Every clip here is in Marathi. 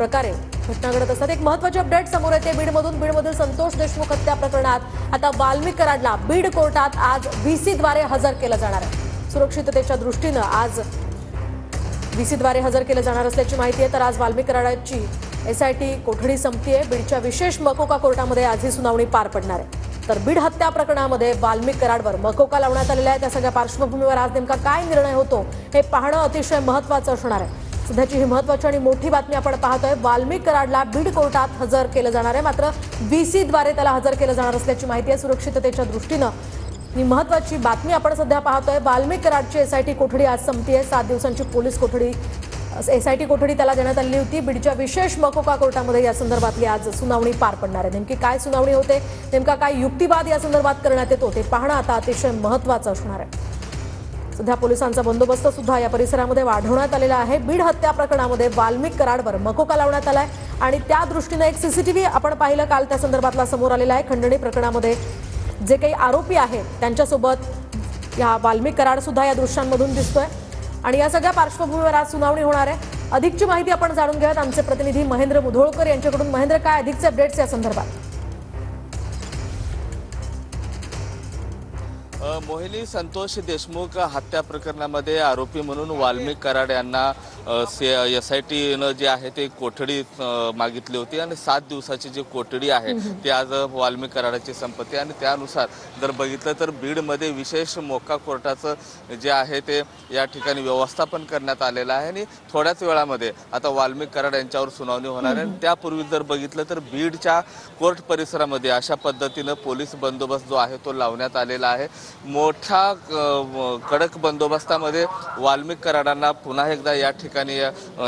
प्रकारे घटना घडत असतात। एक महत्त्वाची अपडेट समोर येते बीडमधील संतोष देशमुख हत्या प्रकरणात आता वाल्मिक कराडला बीड कोर्टात आज व्हीसीद्वारे हजर केलं जाणार आहे। सुरक्षिततेच्या दृष्टीने आज व्हीसीद्वारे हजर केलं जाणार असल्याची माहिती आहे। तर आज वाल्मिक कराडाची एसआयटी कोठडी संपतीये। बीडच्या विशेष मकोका कोर्टामध्ये आज ही सुनावणी पार पडणार आहे। तर बीड हत्या प्रकरणामध्ये वाल्मिक कराडवर मकोका लावण्यात आलेला आहे। त्या सगळ्या पार्श्वभूमीवर आज नेमका काय निर्णय होतो हे पाहणं अतिशय महत्त्वाचं असणार आहे। सध्याची ही महत्त्वाची आणि मोठी बातमी आपण पाहतोय। वाल्मिक कराडला बीड कोर्टात हजर केलं जाणार आहे, मात्र व्हीसीद्वारे त्याला हजर केलं जाणार असल्याची माहिती आहे। सुरक्षिततेच्या दृष्टीने ही महत्त्वाची बातमी आपण सध्या पाहतोय। वाल्मिक कराडची एसआयटी कोठडी आज संपतीये। 7 दिवसांची पोलीस कोठडी एसआयटी कोठडी त्याला देण्यात आली होती। बीडच्या विशेष मकोका कोर्टामध्ये या संदर्भातली आज सुनावणी पार पडणार आहे। नेमकी काय सुनावणी होते, नेमका काय युक्तिवाद या संदर्भात करण्यात येतो ते पाहणं आता अतिशय महत्त्वाचं असणार आहे। सध्या पोलिसांचा बंदोबस्त सुद्धा या परिसरामध्ये वाढवण्यात आलेला आहे। बीड हत्या प्रकरणामध्ये वाल्मिक कराडवर मकोका लावण्यात आलाय आणि त्या दृष्टीने एक सीसीटीव्ही आपण पाहिलं काल, त्या संदर्भातला समोर आलेला आहे। खंडणी प्रकरणामध्ये जे काही आरोपी आहेत त्यांच्यासोबत या वाल्मिक कराड सुद्धा या दृश्यांमधून दिसतोय आणि या सगळ्या पार्श्वभूमीवर आज सुनावणी होणार आहे। अधिकची माहिती आपण जाणून घेऊयात आमचे प्रतिनिधी महेंद्र मुधोळकर यांच्याकडून। महेंद्र, काय अधिकचे अपडेट्स या संदर्भात? मोहिनी, संतोष देशमुख हत्या प्रकरणामध्ये आरोपी म्हणून वाल्मिक कराड यांना एसआयटीनं जे आहे ते कोठडी मागितली होती आणि 7 दिवसाची जी कोठडी आहे ती आज वाल्मिक कराडाची संपत्ती आणि त्यानुसार जर बघितलं तर बीडमध्ये विशेष मोका कोर्टाचं जे आहे ते या ठिकाणी व्यवस्थापन करण्यात आलेलं आहे आणि थोड्याच वेळामध्ये आता वाल्मिक कराड यांच्यावर सुनावणी होणार आहे। त्यापूर्वी जर बघितलं तर बीडच्या कोर्ट परिसरामध्ये अशा पद्धतीनं पोलीस बंदोबस्त जो आहे तो लावण्यात आलेला आहे। मोठा कडक बंदोबस्तामध्ये वाल्मिक कराडांना पुन्हा एकदा या ठिकाणी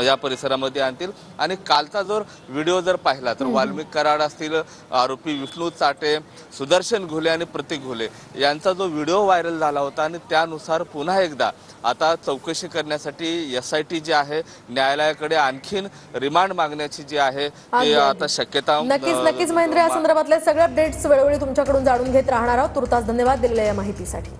या परिसरामध्ये आणतील आणि कालचा जो व्हिडिओ जर पाहिला तर वाल्मिक कराड असतील, आरोपी विष्णू चाटे, सुदर्शन घुले आणि प्रतीक घुले यांचा जो व्हिडिओ व्हायरल झाला होता आणि त्यानुसार पुन्हा एकदा आता चौकशी करण्यासाठी एसआयटी जी आहे न्यायालयाकडे आणखीन रिमांड मागण्याची जी आहे ते आता शक्यता नक्कीच महेंद्र, या संदर्भातले सगळे अपडेट्स वेळोवेळी तुमच्याकडून जाणून घेत राहणार आहोत। तुर्तास धन्यवाद दिलेल्या या माहितीसाठी।